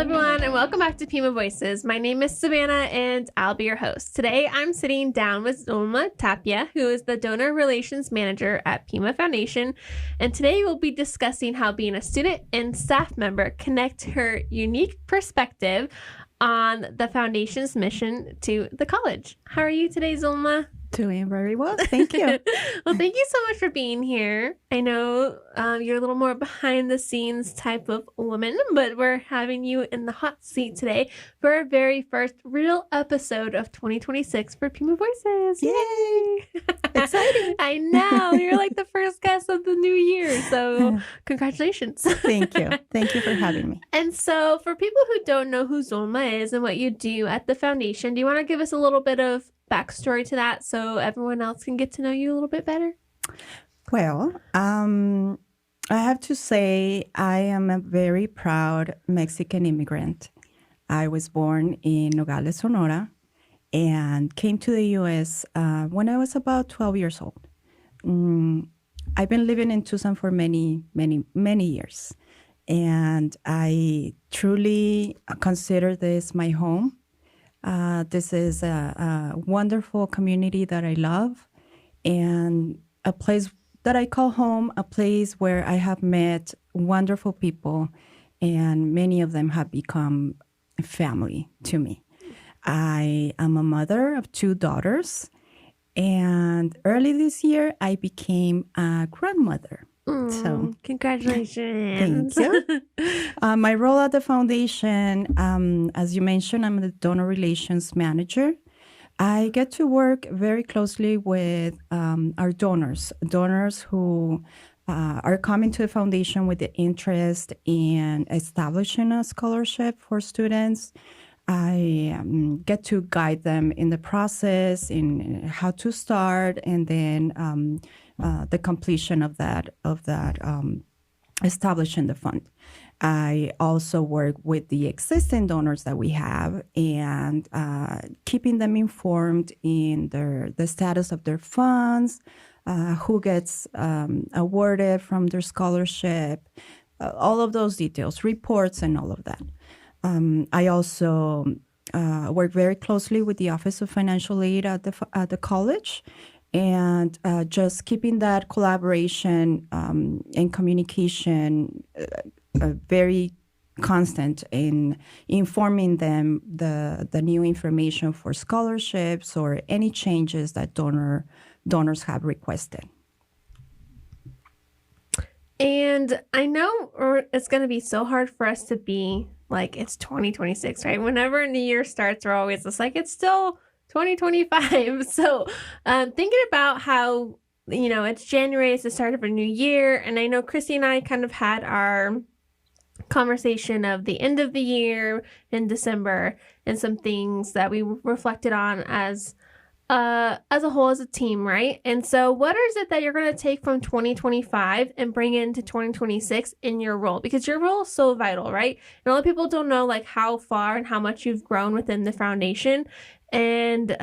everyone, and welcome back to Pima Voices. My name is Savannah, and I'll be your host. Today, I'm sitting down with Zulma Tapia, who is the Donor Relations Manager at Pima Foundation, and today we'll be discussing how being a student and staff member connect her unique perspective on the foundation's mission to the college. How are you today, Zulma? Doing very well. Thank you. Well, thank you so much for being here. I know you're a little more behind the scenes type of woman, but we're having you in the hot seat today for our very first real episode of 2026 for Pima Voices. Yay! Exciting. I know. You're like the first guest of the new year. So congratulations. Thank you. Thank you for having me. And so for people who don't know who Zulma is and what you do at the foundation, do you want to give us a little bit of backstory to that so everyone else can get to know you a little bit better? Well, I have to say I am a very proud Mexican immigrant. I was born in Nogales, Sonora, and came to the U.S. When I was about 12 years old. I've been living in Tucson for many, many, many years, and I truly consider this my home. This is a wonderful community that I love, and a place that I call home, a place where I have met wonderful people, and many of them have become family to me. I am a mother of 2 daughters, and early this year, I became a grandmother. So, congratulations. Thank you. My role at the foundation, as you mentioned, I'm the donor relations manager. I get to work very closely with our donors who are coming to the foundation with the interest in establishing a scholarship for students. I get to guide them in the process, in how to start, and then the completion of that establishing the fund. I also work with the existing donors that we have and keeping them informed in the status of their funds, who gets awarded from their scholarship, all of those details, reports, and all of that. I also work very closely with the Office of Financial Aid at the college, and just keeping that collaboration and communication very constant in informing them the new information for scholarships or any changes that donors have requested. And I know it's going to be so hard for us to be like, it's 2026, right? Whenever New Year starts, we're always just like, it's still 2025. So thinking about how, it's January, it's the start of a new year. And I know Chrissy and I kind of had our conversation of the end of the year in December and some things that we reflected on as a whole, as a team, right? And so what is it that you're going to take from 2025 and bring into 2026 in your role? Because your role is so vital, right? And a lot of people don't know like how far and how much you've grown within the foundation. And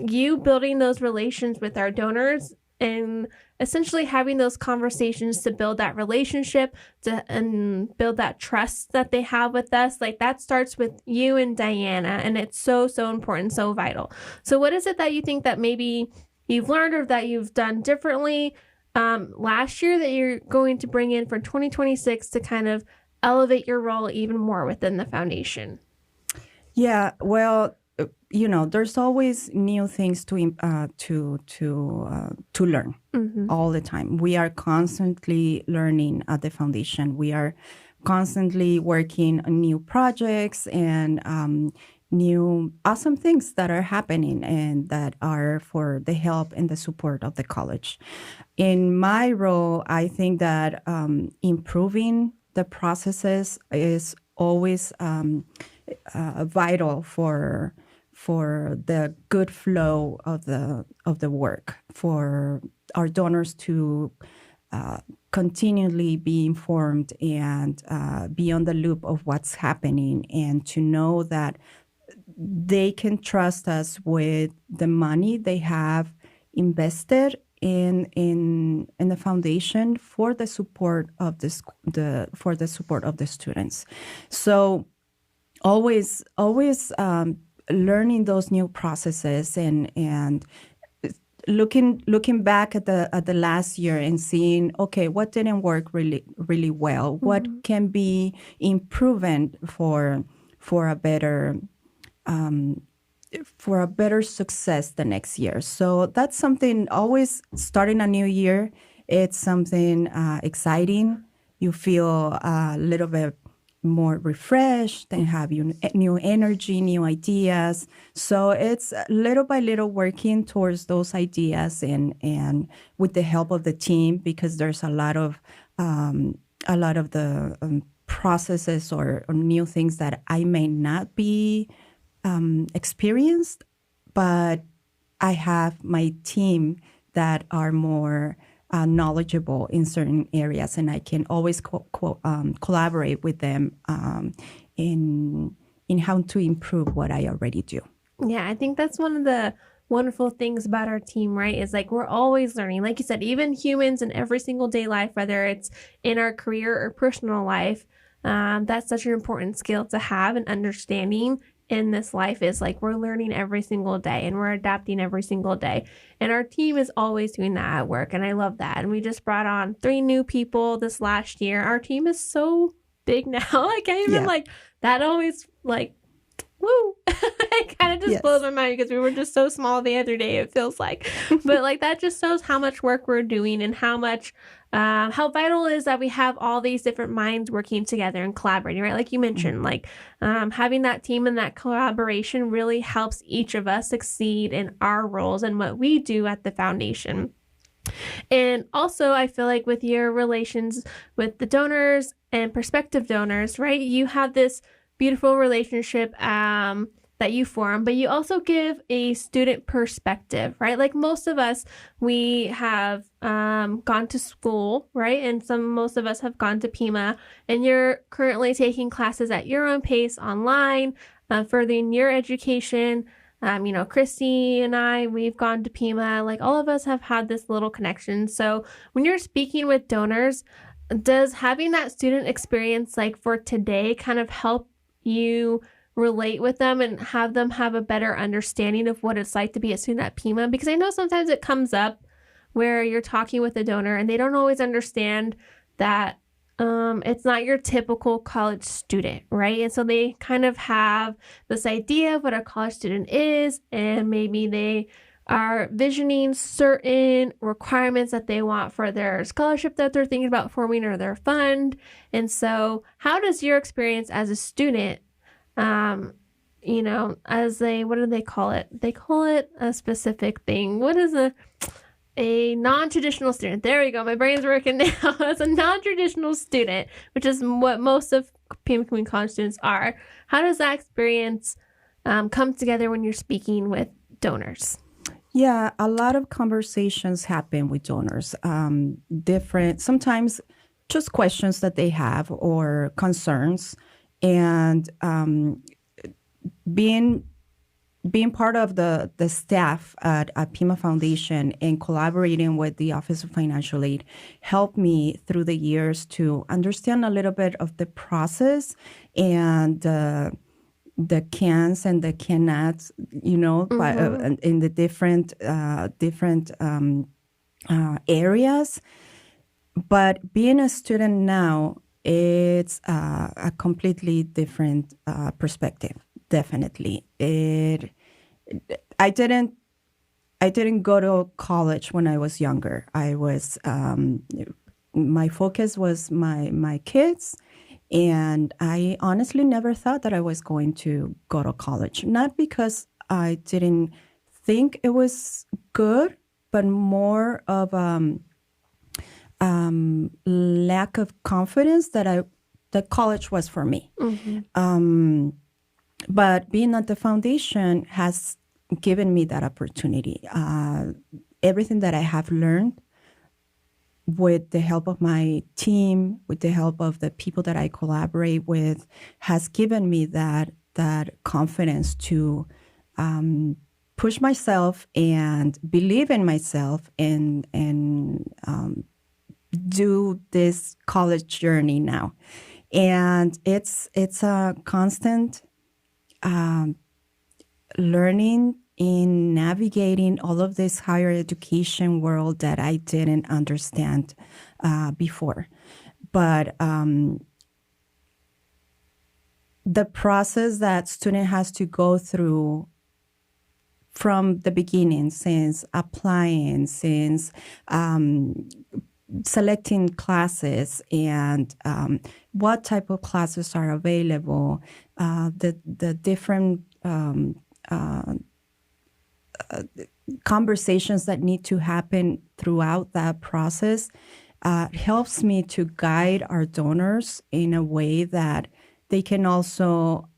you building those relations with our donors and essentially having those conversations to build that relationship and build that trust that they have with us. Like that starts with you and Diana, and it's so, so important, so vital. So what is it that you think that maybe you've learned or that you've done differently last year that you're going to bring in for 2026 to kind of elevate your role even more within the foundation? Yeah, well, there's always new things to learn all the time. We are constantly learning at the foundation. We are constantly working on new projects and new awesome things that are happening and that are for the help and the support of the college. In my role, I think that improving the processes is always vital for the good flow of the work, for our donors to continually be informed and be on the loop of what's happening, and to know that they can trust us with the money they have invested in the foundation for the support of the students. So always learning those new processes and looking back at the last year and seeing, okay, what didn't work really well, what Mhm. can be improved for a better for a better success the next year. So that's something, always starting a new year. It's something exciting. You feel a little bit more refreshed and have new energy, new ideas. So it's little by little working towards those ideas and with the help of the team, because there's a lot of the processes or new things that I may not be experienced, but I have my team that are more knowledgeable in certain areas, and I can always collaborate with them in how to improve what I already do. Yeah, I think that's one of the wonderful things about our team, right? Is like we're always learning. Like you said, even humans in every single day life, whether it's in our career or personal life, that's such an important skill to have, and understanding in this life is like we're learning every single day and we're adapting every single day. And our team is always doing that at work. And I love that. And we just brought on 3 new people this last year. Our team is so big now. I can't even Yeah. like that always like woo. It kind of just blows Yes. my mind because we were just so small the other day, it feels like. But like that just shows how much work we're doing and how much how vital it is that we have all these different minds working together and collaborating, right? Like you mentioned, like having that team and that collaboration really helps each of us succeed in our roles and what we do at the foundation. And also, I feel like with your relations with the donors and prospective donors, right, you have this beautiful relationship that you form, but you also give a student perspective, right? Like most of us, we have gone to school, right? And most of us have gone to Pima, and you're currently taking classes at your own pace online, furthering your education. Christy and I, we've gone to Pima. Like all of us have had this little connection. So when you're speaking with donors, does having that student experience, like for today, kind of help you relate with them and have them have a better understanding of what it's like to be a student at Pima? Because I know sometimes it comes up where you're talking with a donor and they don't always understand that it's not your typical college student, right? And so they kind of have this idea of what a college student is, and maybe they are visioning certain requirements that they want for their scholarship that they're thinking about forming or their fund. And so, how does your experience as a student, as a, what do they call it? They call it a specific thing. What is a non-traditional student? There we go. My brain's working now. As a non-traditional student, which is what most of Pima Community College students are. How does that experience come together when you're speaking with donors? Yeah, a lot of conversations happen with donors. Different, sometimes just questions that they have or concerns, and being part of the staff at Pima Foundation and collaborating with the Office of Financial Aid helped me through the years to understand a little bit of the process and the cans and the cannots, in the different areas. But being a student now, it's a completely different perspective. Definitely, I didn't go to college when I was younger. I was my focus was my kids. And I honestly never thought that I was going to go to college. Not because I didn't think it was good, but more of lack of confidence that college was for me. Mm-hmm. But being at the foundation has given me that opportunity. Everything that I have learned, with the help of my team, with the help of the people that I collaborate with, has given me that confidence to push myself and believe in myself and do this college journey now. And it's a constant learning in navigating all of this higher education world that I didn't understand before. But the process that student has to go through from the beginning, since applying, since selecting classes and what type of classes are available, the different conversations that need to happen throughout that process helps me to guide our donors in a way that they can also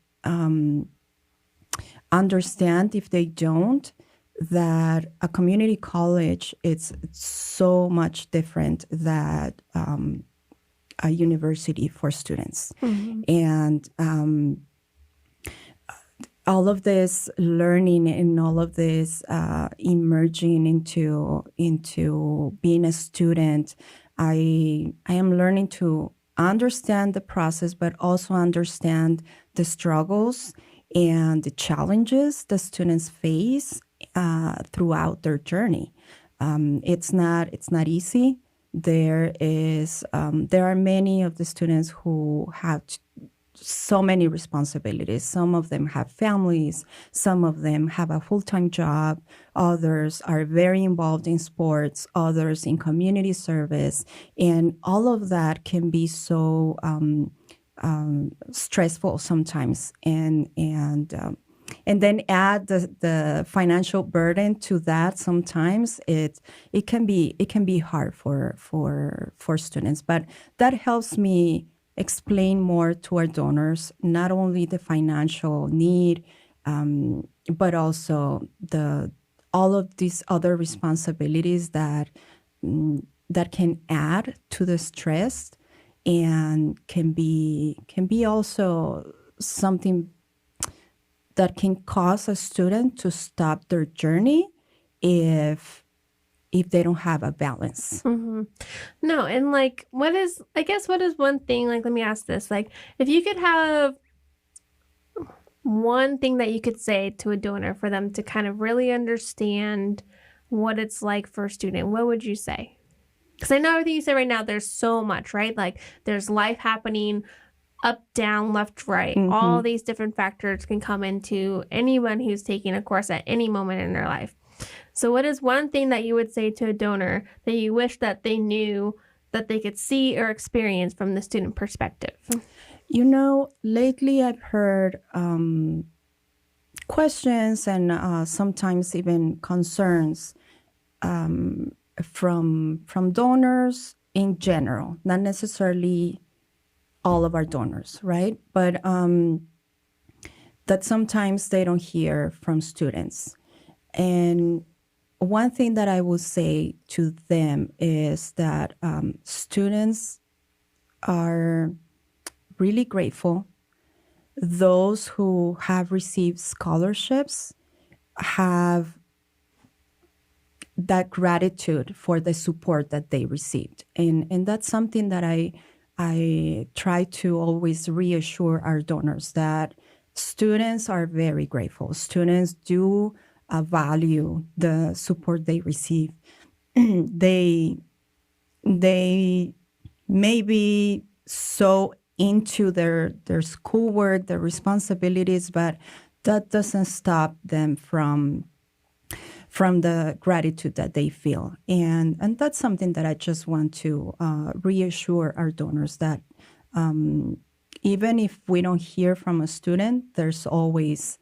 understand, if they don't, that a community college it's so much different than a university for students. Mm-hmm. And all of this learning and all of this emerging into being a student, I am learning to understand the process, but also understand the struggles and the challenges the students face throughout their journey. It's not easy. There are many of the students who have so many responsibilities. Some of them have families. Some of them have a full-time job. Others are very involved in sports. Others in community service. And all of that can be so stressful sometimes. And then add the financial burden to that. Sometimes it can be hard for students. But that helps me explain more to our donors, not only the financial need, but also all of these other responsibilities that can add to the stress, and can be also something that can cause a student to stop their journey if they don't have a balance. Mm-hmm. No, and like, what is one thing, like, let me ask this, like, if you could have one thing that you could say to a donor for them to kind of really understand what it's like for a student, what would you say? Because I know everything you said right now, there's so much, right? Like, there's life happening up, down, left, right. Mm-hmm. All these different factors can come into anyone who's taking a course at any moment in their life. So what is one thing that you would say to a donor that you wish that they knew, that they could see or experience from the student perspective? Lately I've heard questions and sometimes even concerns from donors in general, not necessarily all of our donors, right? But that sometimes they don't hear from students. And one thing that I would say to them is that students are really grateful. Those who have received scholarships have that gratitude for the support that they received. And that's something that I try to always reassure our donors, that students are very grateful. Students do value the support they receive. They may be so into their schoolwork, their responsibilities, but that doesn't stop them from the gratitude that they feel. And that's something that I just want to reassure our donors, that even if we don't hear from a student, there's always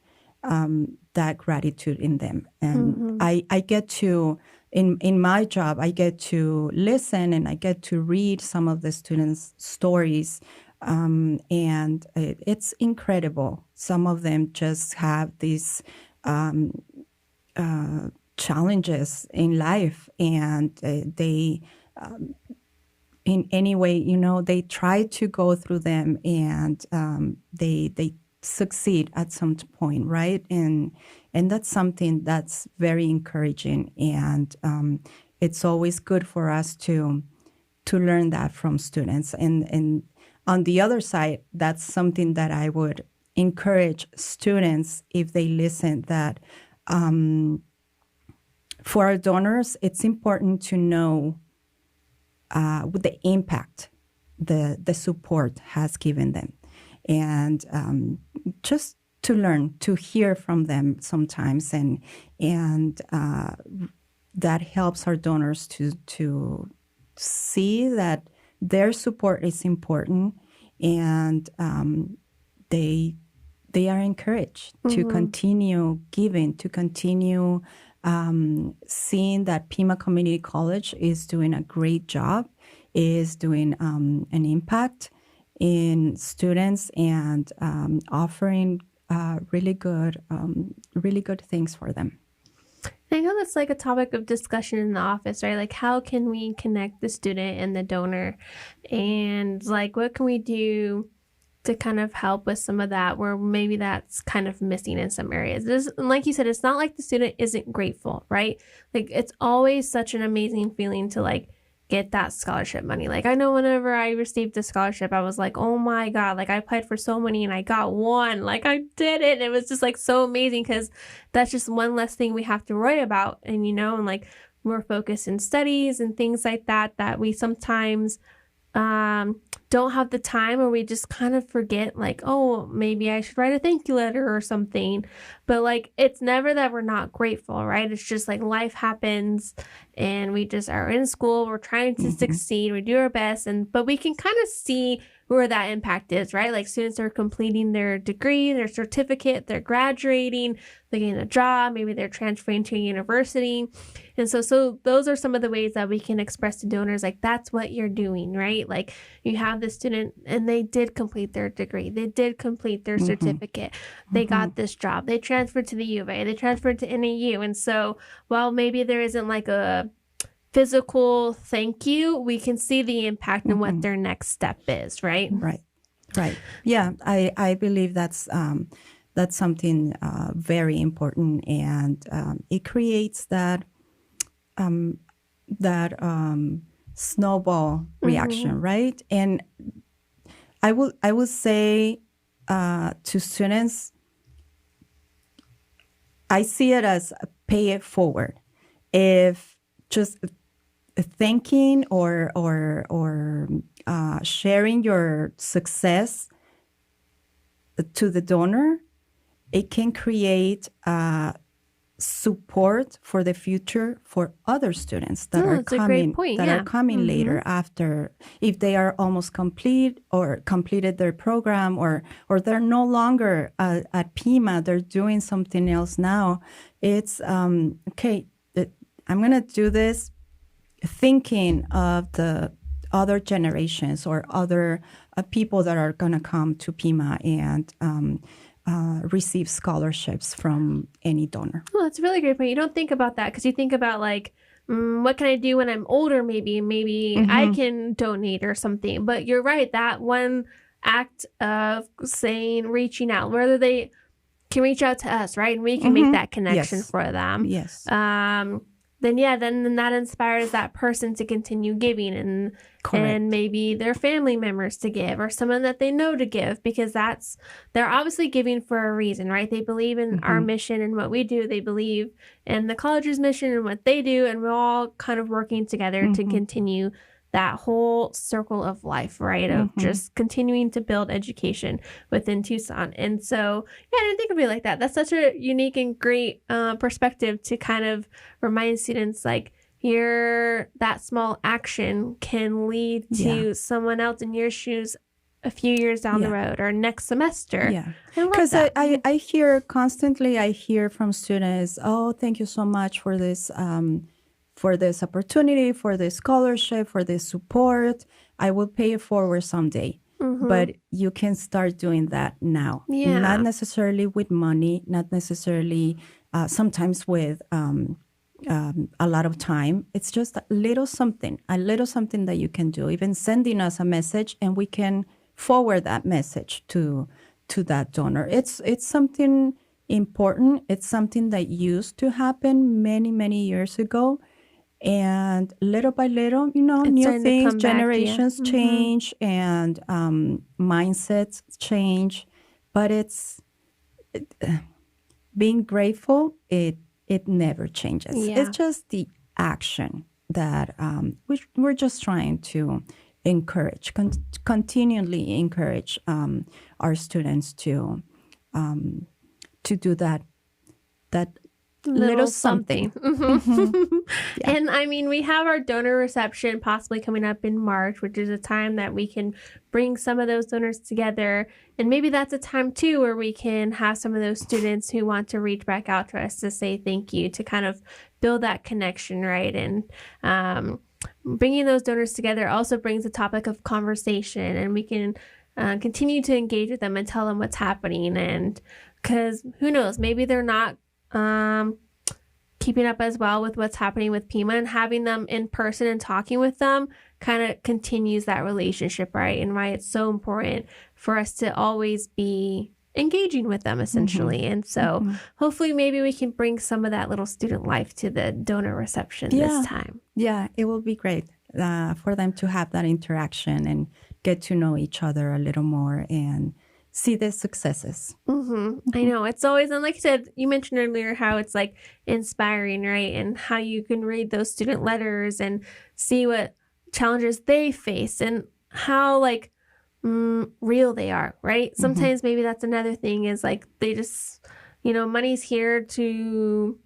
that gratitude in them. And mm-hmm. I get to, in my job, I get to listen and I get to read some of the students' stories. And it's incredible. Some of them just have these challenges in life, and they in any way, they try to go through them, and they succeed at some point, right? And that's something that's very encouraging, and it's always good for us to learn that from students. And on the other side, that's something that I would encourage students, if they listen, that for our donors, it's important to know what the impact the support has given them. And just to learn, to hear from them sometimes. And that helps our donors to see that their support is important, and they are encouraged to continue giving, to continue seeing that Pima Community College is doing a great job, is doing an impact in students, and offering really good things for them. I know that's like a topic of discussion in the office, right? Like, how can we connect the student and the donor? And like, what can we do to kind of help with some of that, where maybe that's kind of missing in some areas? Like you said, it's not like the student isn't grateful, right? Like, it's always such an amazing feeling to like get that scholarship money. Like, I know whenever I received a scholarship, I was like, oh my God, like I applied for so many and I got one, like I did it. And it was just like so amazing, because that's just one less thing we have to worry about. And, and like we're focused in studies and things like that we sometimes don't have the time, or we just kind of forget, like, oh, maybe I should write a thank you letter or something. But like, it's never that we're not grateful, right? It's just like life happens and we just are in school, we're trying to succeed, we do our best, but we can kind of see where that impact is, right? Like, students are completing their degree, their certificate, they're graduating, they're getting a job, maybe they're transferring to a university. And so those are some of the ways that we can express to donors, like, that's what you're doing, right? Like, you have the student and they did complete their degree, they did complete their certificate, they got this job, they transferred to the U of A, they transferred to NAU. And so while maybe there isn't like a physical thank you, we can see the impact and what their next step is, right? Right. Yeah, I believe that's something very important, and it creates that snowball reaction, right? And I will say to students, I see it as pay it forward. If just thanking or sharing your success to the donor, it can create support for the future for other students that are coming later, after, if they are almost complete or completed their program, or they're no longer at Pima, they're doing something else now. It's okay, I'm going to do this thinking of the other generations or other people that are going to come to Pima and receive scholarships from any donor. Well, that's a really great point. You don't think about that, because you think about like, what can I do when I'm older? Maybe I can donate or something. But you're right, that one act of reaching out, whether they can reach out to us, right? And we can make that connection for them. Yes. Then that inspires that person to continue giving, and maybe their family members to give, or someone that they know to give, because they're obviously giving for a reason, right? They believe in our mission and what we do. They believe in the college's mission and what they do, and we're all kind of working together to continue that whole circle of life, right? Of just continuing to build education within Tucson. And so, yeah, I didn't think of it like that. That's such a unique and great perspective to kind of remind students, like, that small action can lead to someone else in your shoes a few years down the road or next semester. Yeah, because I hear constantly, I hear from students, oh, thank you so much for this opportunity, for this scholarship, for this support. I will pay it forward someday. But you can start doing that now. Yeah. Not necessarily with money, not necessarily sometimes with a lot of time. It's just a little something that you can do. Even sending us a message, and we can forward that message to that donor. It's something important. It's something that used to happen many, many years ago. And little by little, new things, generations change, and mindsets change. but it's being grateful. It never changes. Yeah. It's just the action that we're just trying to encourage, continually encourage our students to do that little something. Yeah. And I mean, we have our donor reception possibly coming up in March, which is a time that we can bring some of those donors together. And maybe that's a time too where we can have some of those students who want to reach back out to us to say thank you, to kind of build that connection, right? And bringing those donors together also brings a topic of conversation, and we can continue to engage with them and tell them what's happening. And because who knows, maybe they're not keeping up as well with what's happening with Pima, and having them in person and talking with them kind of continues that relationship, right? And why it's so important for us to always be engaging with them, essentially. And so hopefully maybe we can bring some of that little student life to the donor reception this time. Yeah, it will be great for them to have that interaction and get to know each other a little more and see the successes. I know, it's always, and like you said, you mentioned earlier how it's like inspiring, right? And how you can read those student letters and see what challenges they face and how like real they are, right? Sometimes maybe that's another thing, is like they just, money's here to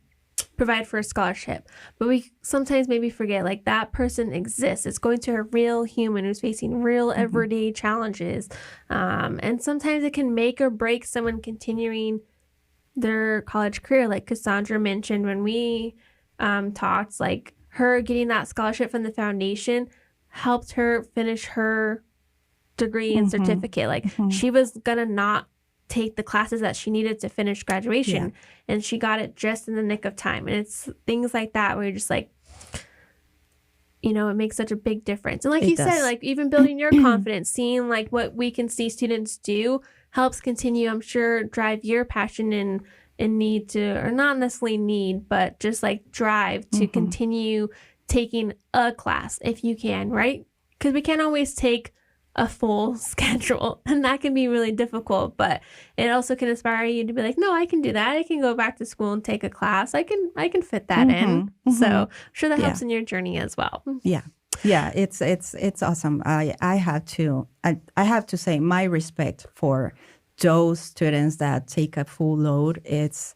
provide for a scholarship, but we sometimes maybe forget like that person exists. It's going to a real human who's facing real everyday challenges, and sometimes it can make or break someone continuing their college career. Like Cassandra mentioned when we talked, like her getting that scholarship from the foundation helped her finish her degree and certificate. Like she was gonna not take the classes that she needed to finish graduation, and she got it just in the nick of time. And it's things like that where you're just like, it makes such a big difference. And like you said, like even building your confidence, seeing like what we can see students do helps continue, I'm sure, drive your passion and need to, or not necessarily need, but just like drive to continue taking a class if you can, right? Because we can't always take a full schedule, and that can be really difficult, but it also can inspire you to be like, no, I can do that. I can go back to school and take a class. I can fit that in. So I'm sure that helps in your journey as well. Yeah, it's awesome. I have to say my respect for those students that take a full load. It's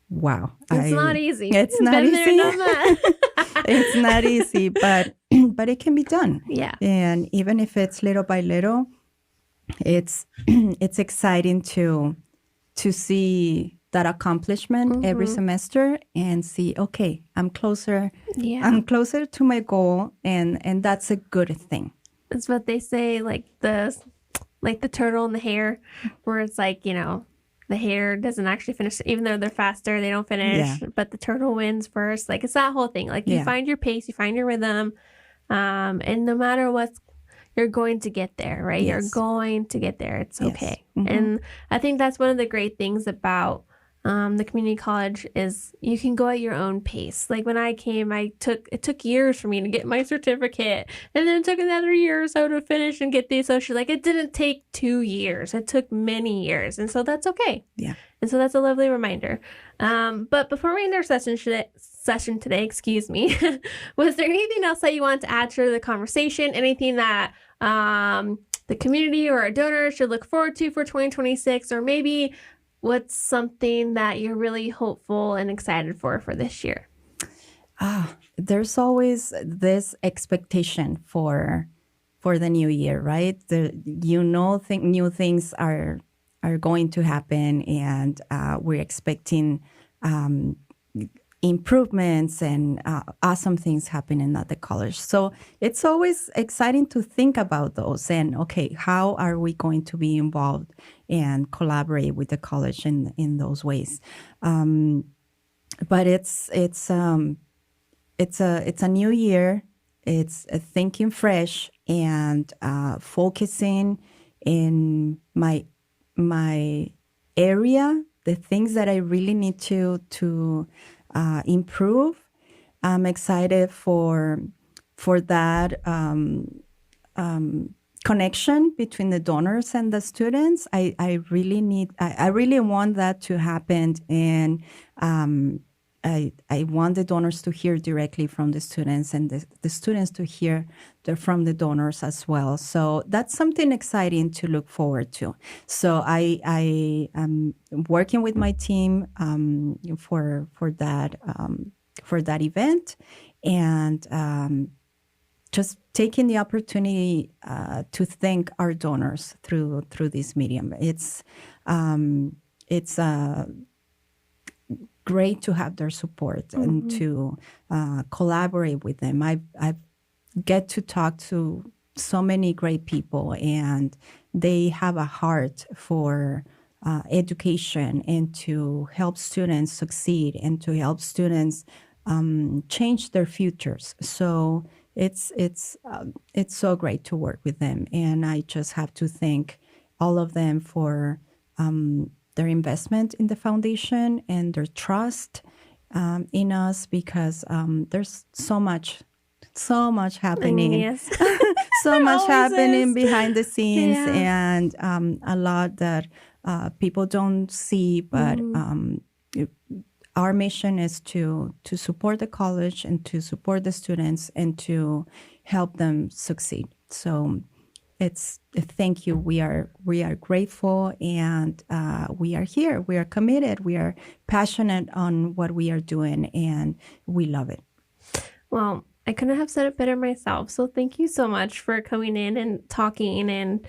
wow. It's not easy. It's not Been easy. there, done that. It's not easy, but it can be done. Yeah. And even if it's little by little, it's exciting to see that accomplishment every semester and see, okay, I'm closer. Yeah. I'm closer to my goal, and that's a good thing. That's what they say, like the turtle and the hare, where it's like, the hare doesn't actually finish, even though they're faster, they don't finish, but the turtle wins first. Like, it's that whole thing. Like, you find your pace, you find your rhythm, and no matter what, you're going to get there, right? Yes. You're going to get there. It's okay. And I think that's one of the great things about the community college is you can go at your own pace. Like when I came, it took years for me to get my certificate, and then it took another year or so to finish and get the associate. Like it didn't take 2 years; it took many years, and so that's okay. Yeah, and so that's a lovely reminder. But before we end our session today, excuse me, was there anything else that you want to add to the conversation? Anything that the community or our donors should look forward to for 2026, or maybe what's something that you're really hopeful and excited for this year? There's always this expectation for the new year, right? New things are going to happen, and we're expecting improvements and awesome things happening at the college. So it's always exciting to think about those and, okay, how are we going to be involved and collaborate with the college in those ways? But it's a new year. It's thinking fresh and focusing in my area, the things that I really need to improve. I'm excited for that connection between the donors and the students. I really want that to happen. And I want the donors to hear directly from the students, and the students to hear from the donors as well. So that's something exciting to look forward to. So I am working with my team for that event, and just taking the opportunity to thank our donors through this medium. It's great to have their support and to collaborate with them. I get to talk to so many great people, and they have a heart for education and to help students succeed and to help students change their futures. So it's so great to work with them, and I just have to thank all of them for their investment in the foundation and their trust in us, because there's so much happening. Yes. So much happening is. behind the scenes, Yeah. and a lot that people don't see. But our mission is to support the college and to support the students and to help them succeed. So it's a thank you. We are grateful, and we are here. We are committed. We are passionate on what we are doing, and we love it. Well, I couldn't have said it better myself. So thank you so much for coming in and talking and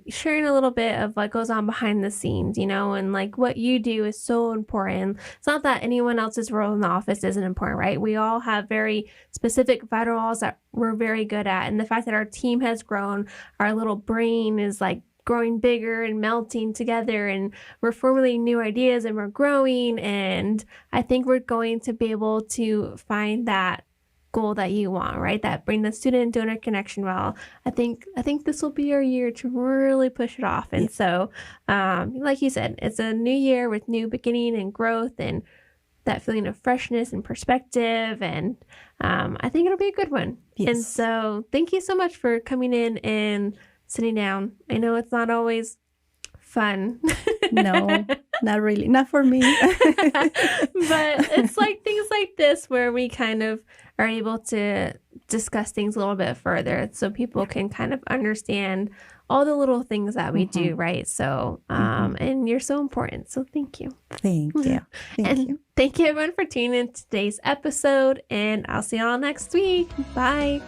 sharing a little bit of what goes on behind the scenes, and like what you do is so important. It's not that anyone else's role in the office isn't important, right? We all have very specific vital roles that we're very good at. And the fact that our team has grown, our little brain is like growing bigger and melting together, and we're formulating new ideas and we're growing. And I think we're going to be able to find that goal that you want, right? That bring the student donor connection well. I think this will be your year to really push it off. And so, like you said, it's a new year with new beginning and growth and that feeling of freshness and perspective. And I think it'll be a good one. Yes. And so thank you so much for coming in and sitting down. I know it's not always fun. No, not really. Not for me. But it's like things like this where we kind of are able to discuss things a little bit further so people can kind of understand all the little things that we do, right? So, and you're so important. So thank you. Thank you. Thank you. Thank you everyone for tuning in to today's episode, and I'll see y'all next week. Bye.